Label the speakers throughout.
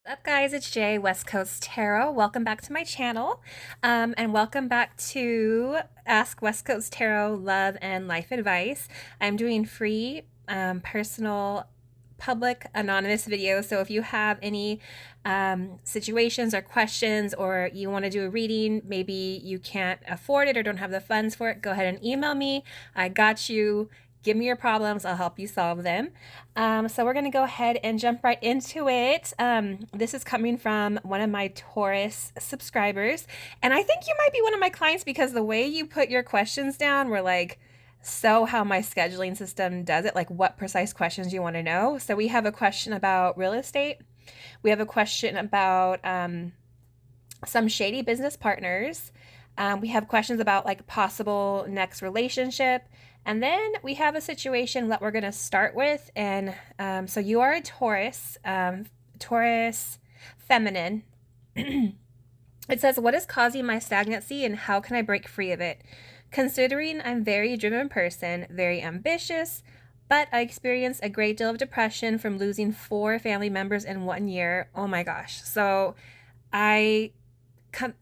Speaker 1: What's up, guys? It's Jay, West Coast Tarot. Welcome back to my channel, and welcome back to Ask West Coast Tarot Love and Life Advice. I'm doing free, personal, public, anonymous videos. So if you have any situations or questions, or you want to do a reading, maybe you can't afford it or don't have the funds for it, go ahead and email me. I got you. Give me your problems. I'll help you solve them. So we're going to go ahead and jump right into it. This is coming from one of my Taurus subscribers. And I think you might be one of my clients because the way you put your questions down were like, so how my scheduling system does it, like what precise questions you want to know. So we have a question about real estate. We have a question about some shady business partners. We have questions about like possible next relationship. And then we have a situation that we're going to start with. And so you are a Taurus, Taurus feminine. It says, what is causing my stagnancy and how can I break free of it? Considering I'm a very driven person, very ambitious, but I experienced a great deal of depression from losing 4 family members in 1 year. Oh my gosh. So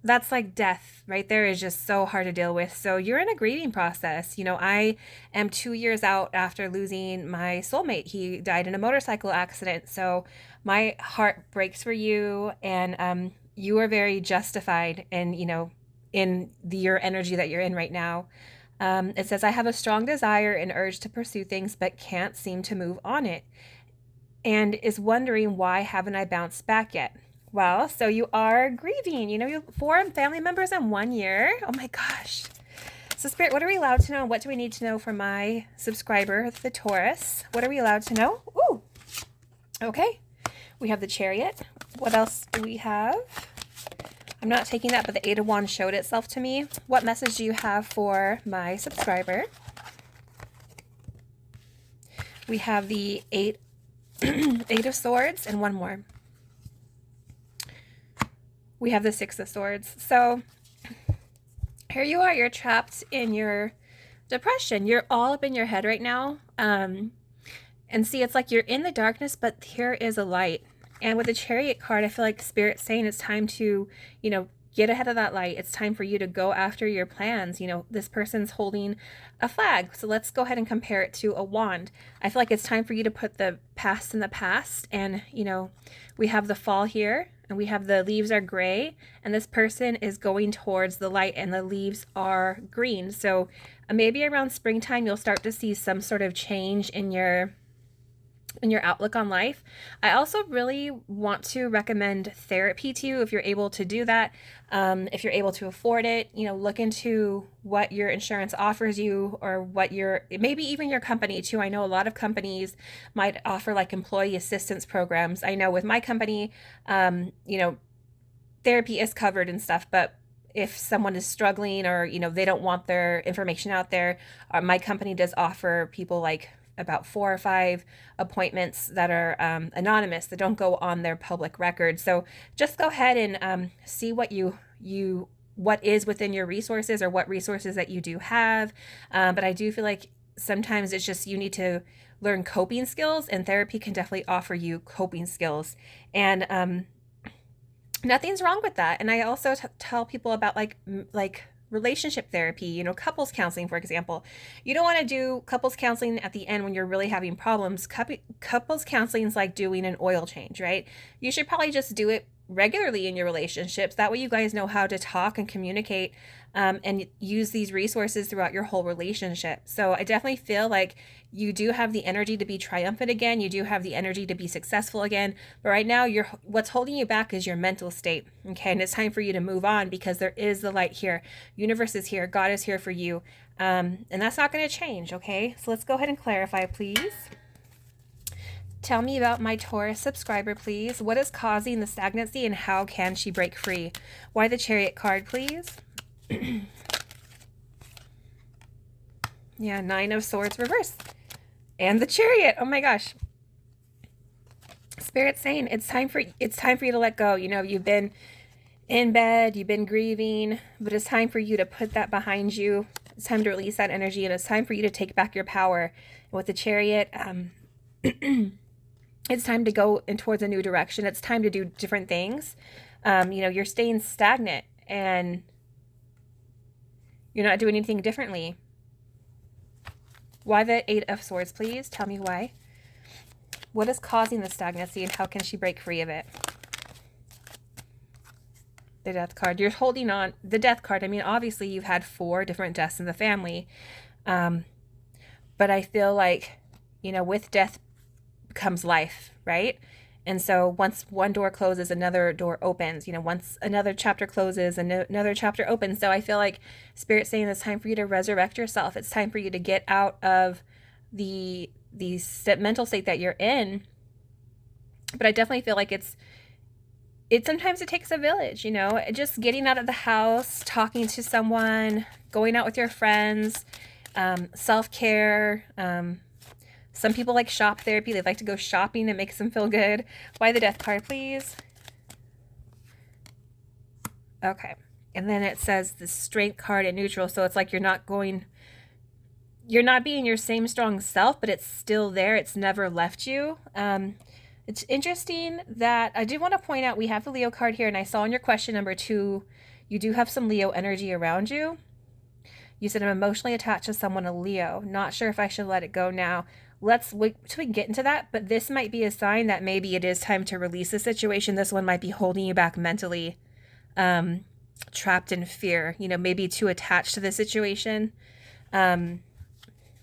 Speaker 1: that's like death right there, is just so hard to deal with. So you're in a grieving process. You know, I am 2 years out after losing my soulmate. He died in a motorcycle accident. So my heart breaks for you, and you are very justified in, your energy that you're in right now. It says, I have a strong desire and urge to pursue things, but can't seem to move on it, and is wondering why haven't I bounced back yet? Well, so you are grieving. You have 4 family members in 1 year. Oh my gosh. So, Spirit, what are we allowed to know? What do we need to know from my subscriber, the Taurus? What are we allowed to know? Ooh. Okay. We have the Chariot. What else do we have? I'm not taking that, but the 8 of Wands showed itself to me. What message do you have for my subscriber? We have the 8 of Swords and one more. We have the 6 of Swords. So here you are, you're trapped in your depression. You're all up in your head right now. And see, it's like you're in the darkness, but here is a light. And with the Chariot card, I feel like Spirit's saying it's time to, get ahead of that light. It's time for you to go after your plans. This person's holding a flag. So let's go ahead and compare it to a wand. I feel like it's time for you to put the past in the past. And, we have the fall here, and we have the leaves are gray, and this person is going towards the light, and the leaves are green. So maybe around springtime, you'll start to see some sort of change in your outlook on life. I also really want to recommend therapy to you if you're able to do that. If you're able to afford it, look into what your insurance offers you, or maybe even your company too. I know a lot of companies might offer like employee assistance programs. I know with my company, therapy is covered and stuff, but if someone is struggling, or they don't want their information out there, my company does offer people like about 4 or 5 appointments that are anonymous, that don't go on their public record. So just go ahead and see what what is within your resources, or what resources that you do have. But I do feel like sometimes it's just you need to learn coping skills, and therapy can definitely offer you coping skills. And nothing's wrong with that. And I also tell people about like relationship therapy, couples counseling, for example. You don't want to do couples counseling at the end when you're really having problems. Couples counseling is like doing an oil change, right? You should probably just do it regularly in your relationships. That way you guys know how to talk and communicate, and use these resources throughout your whole relationship. So I definitely feel like you do have the energy to be triumphant again. You do have the energy to be successful again. But right now, what's holding you back is your mental state. Okay, and it's time for you to move on, because there is the light here. Universe is here. God is here for you. And that's not going to change. Okay, so let's go ahead and clarify, please. Tell me about my Taurus subscriber, please. What is causing the stagnancy, and how can she break free? Why the Chariot card, please? Yeah, 9 of Swords reversed. And the Chariot. Oh my gosh. Spirit's saying it's time for you to let go. You've been in bed, you've been grieving, but it's time for you to put that behind you. It's time to release that energy, and it's time for you to take back your power. And with the Chariot, It's time to go in towards a new direction. It's time to do different things. You're staying stagnant and you're not doing anything differently. Why the Eight of Swords, please? Tell me why. What is causing the stagnancy and how can she break free of it? The Death card. You're holding on. The Death card, I mean, obviously you've had 4 different deaths in the family. But I feel like, with death comes life, right? And so once one door closes, another door opens. Once another chapter closes, another chapter opens. So I feel like Spirit's saying it's time for you to resurrect yourself. It's time for you to get out of the mental state that you're in. But I definitely feel like it sometimes it takes a village, just getting out of the house, talking to someone, going out with your friends, self-care. Some people like shop therapy. They like to go shopping. It makes them feel good. Why the Death card, please? Okay. And then it says the Strength card in neutral. So it's like you're not being your same strong self, but it's still there. It's never left you. It's interesting that I do want to point out we have the Leo card here, and I saw in your question number 2, you do have some Leo energy around you. You said, I'm emotionally attached to someone, a Leo. Not sure if I should let it go now. Let's wait till we can get into that, but this might be a sign that maybe it is time to release the situation. This one might be holding you back mentally, trapped in fear, maybe too attached to the situation. I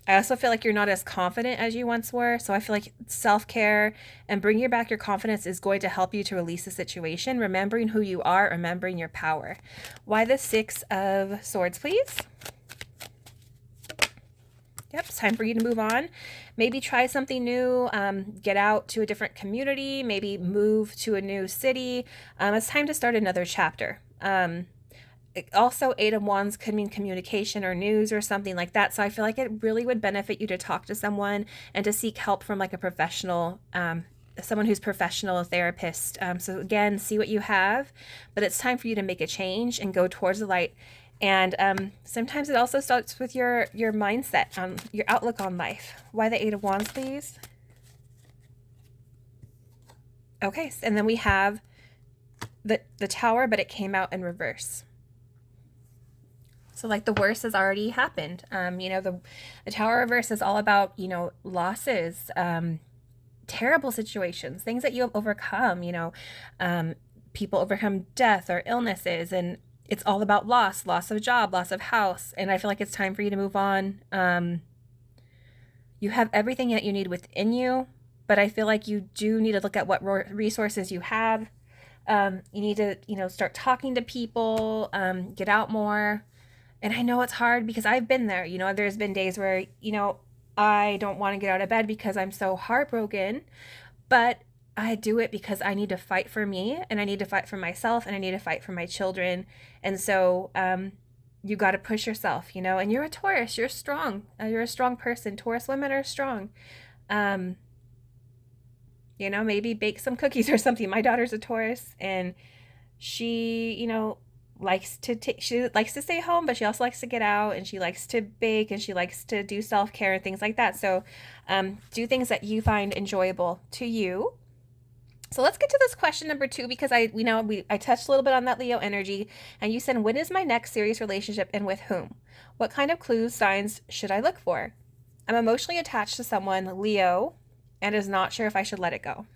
Speaker 1: also feel like you're not as confident as you once were. So I feel like self-care and bringing back your confidence is going to help you to release the situation, remembering who you are, remembering your power. Why the 6 of Swords, please? Yep, it's time for you to move on. Maybe try something new, get out to a different community, maybe move to a new city. It's time to start another chapter. Also, 8 of Wands could mean communication or news or something like that. So I feel like it really would benefit you to talk to someone and to seek help from like a professional, someone who's professional, a therapist. So again, see what you have, but it's time for you to make a change and go towards the light. And sometimes it also starts with your mindset, your outlook on life. Why the 8 of Wands, please? Okay, and then we have the Tower, but it came out in reverse. So like the worst has already happened. The Tower reverse is all about, losses, terrible situations, things that you have overcome, people overcome death or illnesses, and it's all about loss of job, loss of house. And I feel like it's time for you to move on. You have everything that you need within you, but I feel like you do need to look at what resources you have. You need to, start talking to people, get out more. And I know it's hard because I've been there. There's been days where, I don't want to get out of bed because I'm so heartbroken, but I do it because I need to fight for me, and I need to fight for myself, and I need to fight for my children. And so you got to push yourself, and you're a Taurus. You're strong. You're a strong person. Taurus women are strong. Maybe bake some cookies or something. My daughter's a Taurus, and she, likes to stay home, but she also likes to get out, and she likes to bake, and she likes to do self-care and things like that. So do things that you find enjoyable to you. So let's get to this question number 2, because I touched a little bit on that Leo energy, and you said, when is my next serious relationship and with whom? What kind of clues, signs should I look for? I'm emotionally attached to someone, Leo, and is not sure if I should let it go.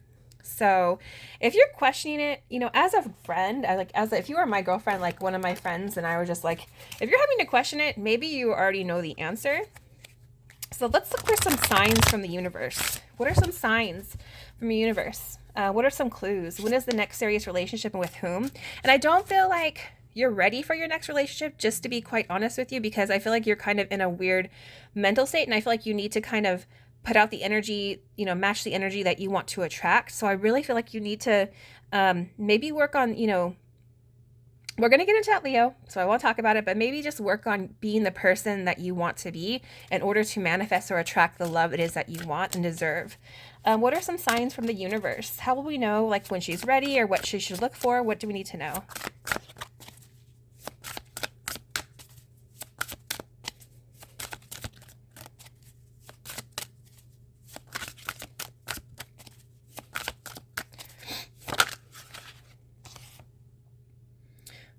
Speaker 1: So if you're questioning it, as a friend, if you were my girlfriend, like one of my friends, and I were just like, if you're having to question it, maybe you already know the answer. So let's look for some signs from the universe. What are some signs from the universe? What are some clues? When is the next serious relationship and with whom? And I don't feel like you're ready for your next relationship, just to be quite honest with you, because I feel like you're kind of in a weird mental state, and I feel like you need to kind of put out the energy, match the energy that you want to attract. So I really feel like you need to maybe work on, we're going to get into that, Leo, so I won't talk about it, but maybe just work on being the person that you want to be in order to manifest or attract the love it is that you want and deserve. What are some signs from the universe? How will we know, like, when she's ready, or what she should look for? What do we need to know?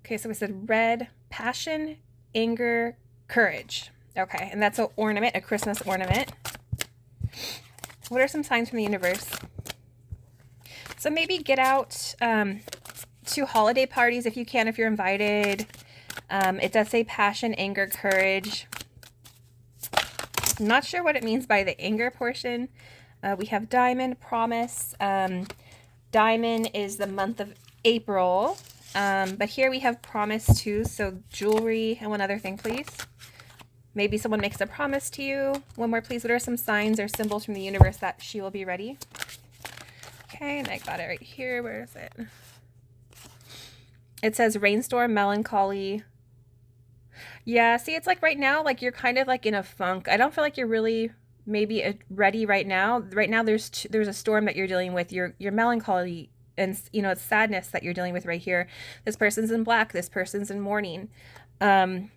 Speaker 1: Okay, so we said red, passion, anger, courage. Okay, and that's an ornament, a Christmas ornament. What are some signs from the universe? So maybe get out to holiday parties if you can, if you're invited. It does say passion, anger, courage. I'm not sure what it means by the anger portion. We have diamond, promise. Diamond is the month of April. But here we have promise too. So jewelry. And one other thing, please. Maybe someone makes a promise to you. One more, please. What are some signs or symbols from the universe that she will be ready? Okay, and I got it right here. Where is it? It says rainstorm, melancholy. Yeah, see, it's like right now, like you're kind of like in a funk. I don't feel like you're really maybe ready right now. Right now, there's a storm that you're dealing with. Your melancholy and it's sadness that you're dealing with right here. This person's in black. This person's in mourning. I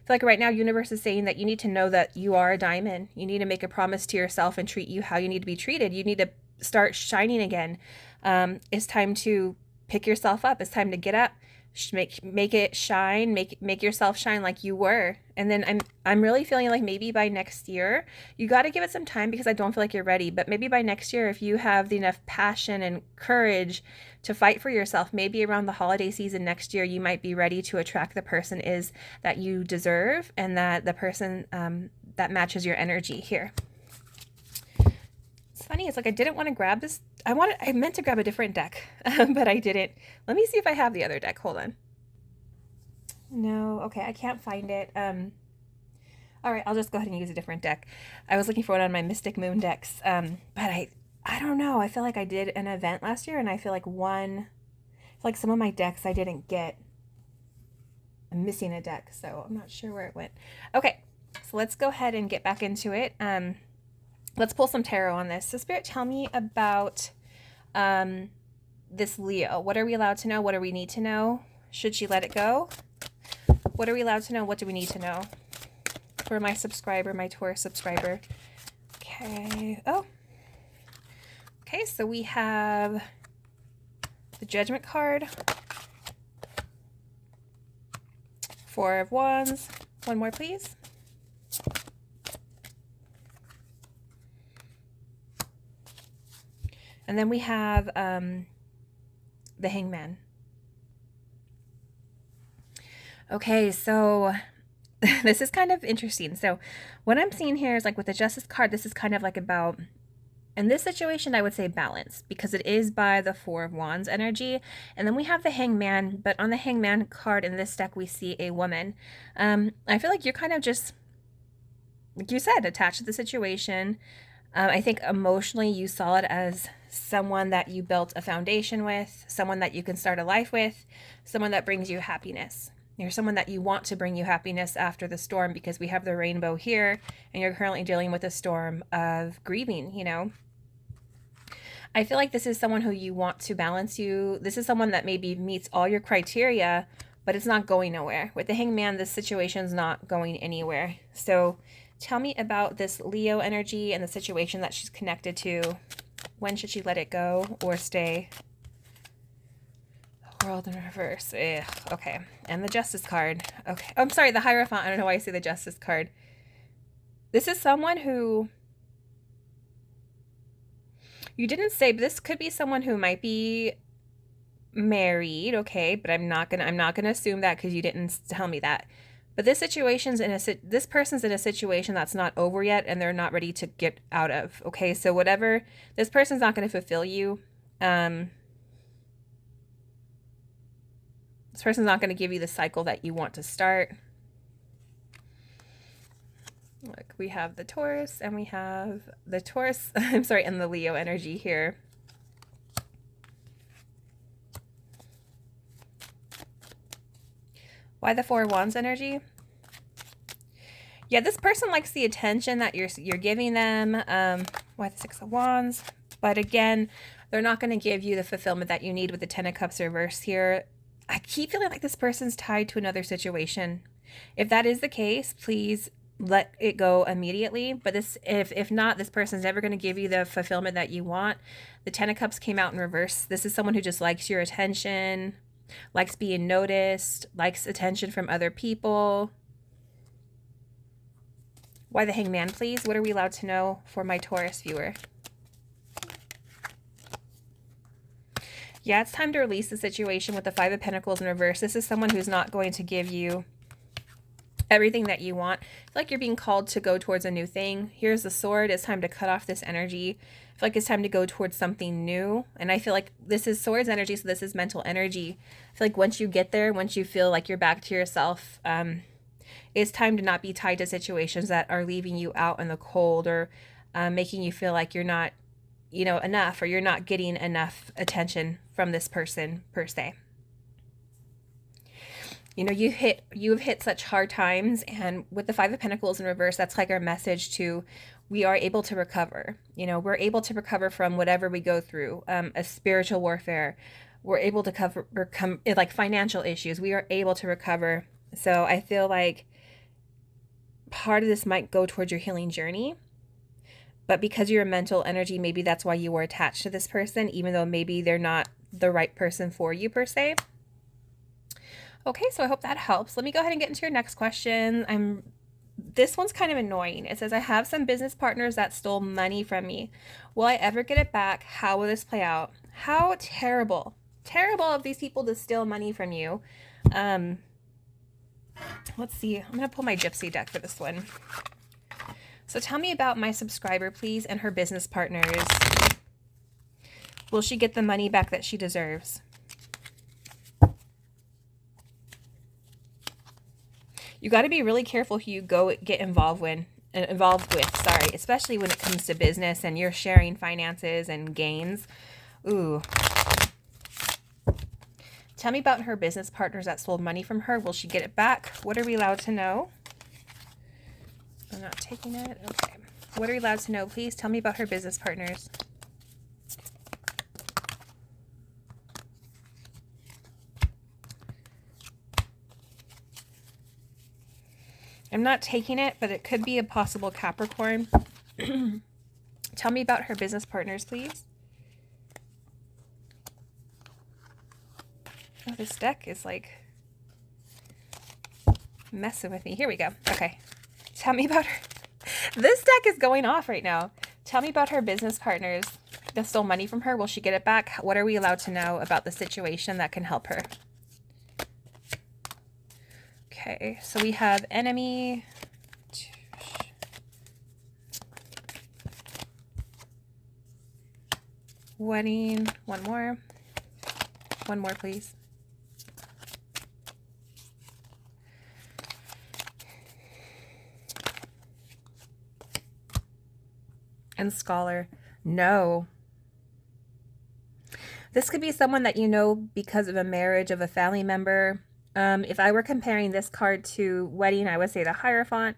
Speaker 1: feel like right now, universe is saying that you need to know that you are a diamond. You need to make a promise to yourself and treat you how you need to be treated. You need to start shining again. It's time to pick yourself up. It's time to get up, make it shine, make yourself shine like you were. And then I'm really feeling like maybe by next year, you got to give it some time because I don't feel like you're ready. But maybe by next year, if you have enough passion and courage to fight for yourself, maybe around the holiday season next year, you might be ready to attract the person is that you deserve and that the person that matches your energy here. It's funny. It's like I didn't want to grab this. I meant to grab a different deck, but I didn't. Let me see if I have the other deck. Hold on. No. Okay. I can't find it. All right. I'll just go ahead and use a different deck. I was looking for one on my Mystic Moon decks. But I don't know. I feel like I did an event last year and I feel like some of my decks I didn't get. I'm missing a deck, so I'm not sure where it went. Okay. So let's go ahead and get back into it. Let's pull some tarot on this. So Spirit, tell me about this Leo. What are we allowed to know? What do we need to know? Should she let it go? What are we allowed to know? What do we need to know? For my subscriber, my Taurus subscriber. Okay. Oh. Okay, so we have the Judgment card. Four of Wands. One more, please. And then we have the Hangman. Okay, so this is kind of interesting. So what I'm seeing here is like with the Justice card, this is kind of like about, in this situation, I would say balance because it is by the Four of Wands energy. And then we have the Hangman, but on the Hangman card in this deck, we see a woman. I feel like you're kind of just, like you said, attached to the situation. I think emotionally you saw it as someone that you built a foundation with, someone that you can start a life with, someone that brings you happiness. You're someone that you want to bring you happiness after the storm because we have the rainbow here and you're currently dealing with a storm of grieving, I feel like this is someone who you want to balance you. This is someone that maybe meets all your criteria, but it's not going nowhere. With the Hangman, this situation's not going anywhere. So tell me about this Leo energy and the situation that she's connected to. When should she let it go or stay? World in reverse. Ugh, okay. And the Justice card. Okay. Oh, I'm sorry, the Hierophant. I don't know why I say the Justice card. This is someone who you didn't say, but this could be someone who might be married, okay? But I'm not gonna assume that because you didn't tell me that. But this person's in a situation that's not over yet and they're not ready to get out of, okay? So whatever, this person's not going to fulfill you. This person's not going to give you the cycle that you want to start. Look, we have the Taurus and we have the Taurus, I'm sorry, and the Leo energy here. Why the Four of Wands energy? Yeah, this person likes the attention that you're giving them. Why the Six of Wands? But again, they're not going to give you the fulfillment that you need with the Ten of Cups reverse here. I keep feeling like this person's tied to another situation. If that is the case, please let it go immediately. But if not, this person's never going to give you the fulfillment that you want. The Ten of Cups came out in reverse. This is someone who just likes your attention. likes being noticed, likes attention from other people. Why the Hangman, please? What are we allowed to know for my Taurus viewer? Yeah, it's time to release the situation with the Five of Pentacles in reverse. This is someone who's not going to give you everything that you want. I feel like you're being called to go towards a new thing. Here's the sword. It's time to cut off this energy. I feel like it's time to go towards something new. And I feel like this is swords energy, so this is mental energy. I feel like once you get there, once you feel like you're back to yourself, it's time to not be tied to situations that are leaving you out in the cold or making you feel like you're not, you know, enough, or you're not getting enough attention from this person per se. You know, you've hit such hard times, and with the Five of Pentacles in reverse, that's like our message to, we are able to recover. You know, we're able to recover from whatever we go through, a spiritual warfare. We're able to like financial issues. We are able to recover. So I feel like part of this might go towards your healing journey. But because you're a mental energy, maybe that's why you were attached to this person, even though maybe they're not the right person for you per se. Okay, so I hope that helps. Let me go ahead and get into your next question. This one's kind of annoying. It says, I have some business partners that stole money from me. Will I ever get it back? How will this play out? How terrible. Terrible of these people to steal money from you. Let's see. I'm going to pull my Gypsy deck for this one. So tell me about my subscriber, please, and her business partners. Will she get the money back that she deserves? You got to be really careful who you get involved with, especially when it comes to business and you're sharing finances and gains. Ooh. Tell me about her business partners that stole money from her. Will she get it back? What are we allowed to know? I'm not taking it. Okay. What are we allowed to know? Please tell me about her business partners. I'm not taking it, but it could be a possible Capricorn. Tell me about her business partners, please. Oh, this deck is like messing with me. Here we go. Okay. Tell me about her. This deck is going off right now. Tell me about her business partners that stole money from her. Will she get it back? What are we allowed to know about the situation that can help her? Okay, so we have enemy. Wedding. One more. One more, please. And scholar. No. This could be someone that you know because of a marriage of a family member. If I were comparing this card to wedding, I would say the Hierophant.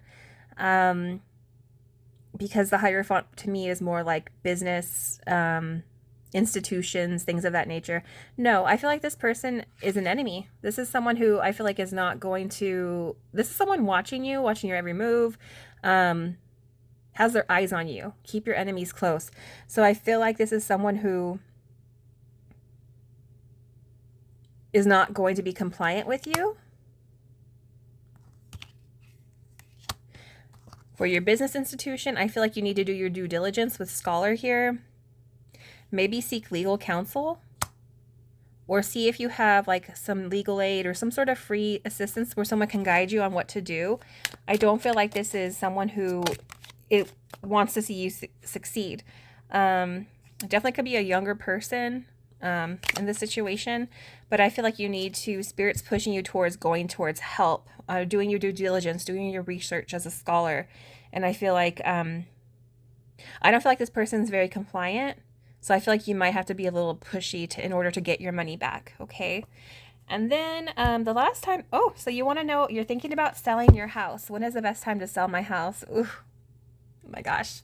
Speaker 1: Because the Hierophant to me is more like business, institutions, things of that nature. No, I feel like this person is an enemy. This is someone who I feel like is not going to... This is someone watching your every move. Has their eyes on you. Keep your enemies close. So I feel like this is someone who is not going to be compliant with you. For your business institution, I feel like you need to do your due diligence with scholar here. Maybe seek legal counsel. Or see if you have like some legal aid or some sort of free assistance where someone can guide you on what to do. I don't feel like this is someone who wants to see you succeed. Definitely could be a younger person in this situation, but I feel like you need to, Spirit's pushing you towards going towards help, doing your due diligence, doing your research as a scholar. And I feel like, I don't feel like this person's very compliant. So I feel like you might have to be a little pushy in order to get your money back. Okay. And then the last time, so you want to know, you're thinking about selling your house. When is the best time to sell my house? Ooh, oh my gosh.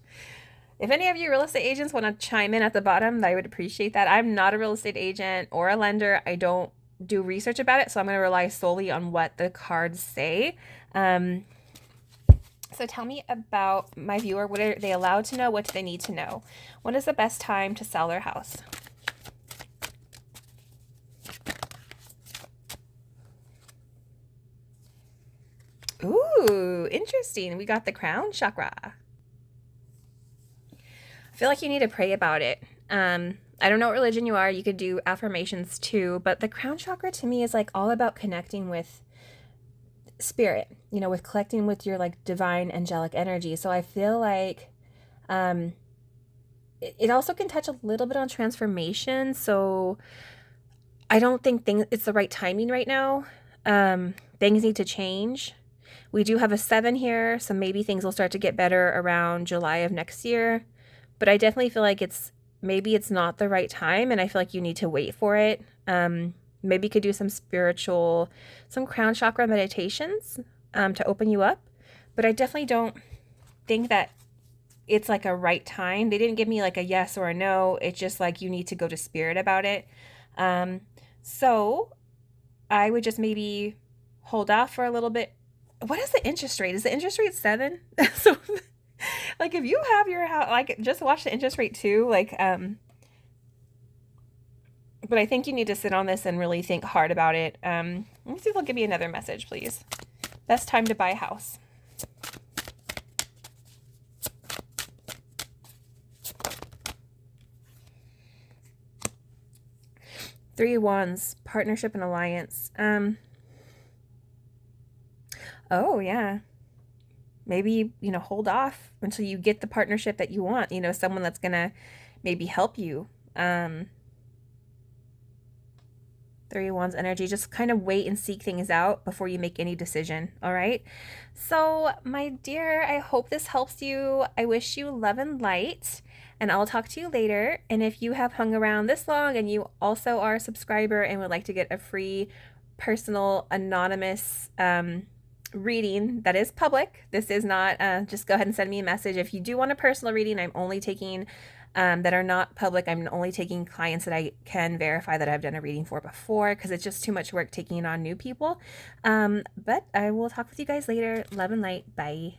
Speaker 1: If any of you real estate agents want to chime in at the bottom, I would appreciate that. I'm not a real estate agent or a lender. I don't do research about it, so I'm going to rely solely on what the cards say. So tell me about my viewer. What are they allowed to know? What do they need to know? When is the best time to sell their house? Ooh, interesting. We got the crown chakra. I feel like you need to pray about it. I don't know what religion you are. You could do affirmations too, but the crown chakra to me is like all about connecting with spirit, with collecting with your like divine angelic energy. So I feel like um, it also can touch a little bit on transformation. So I don't think it's the right timing right now. Things need to change. We do have a 7 here, so maybe things will start to get better around July of next year. But I definitely feel like maybe it's not the right time, and I feel like you need to wait for it. Maybe you could do some crown chakra meditations to open you up. But I definitely don't think that it's like a right time. They didn't give me like a yes or a no. It's just like you need to go to spirit about it. So I would just maybe hold off for a little bit. What is the interest rate? Is the interest rate 7? So like if you have your house, like just watch the interest rate too. But I think you need to sit on this and really think hard about it. Let me see if they'll give me another message, please. Best time to buy a house. Three of Wands, partnership and alliance. Oh yeah. Maybe, hold off until you get the partnership that you want, someone that's gonna maybe help you. Three of Wands energy, just kind of wait and seek things out before you make any decision, all right? So, my dear, I hope this helps you. I wish you love and light, and I'll talk to you later. And if you have hung around this long and you also are a subscriber and would like to get a free, personal, anonymous reading that is public, this is not, just go ahead and send me a message. If you do want a personal reading, I'm only taking that are not public. I'm only taking clients that I can verify that I've done a reading for before, because it's just too much work taking on new people. But I will talk with you guys later. Love and light. Bye.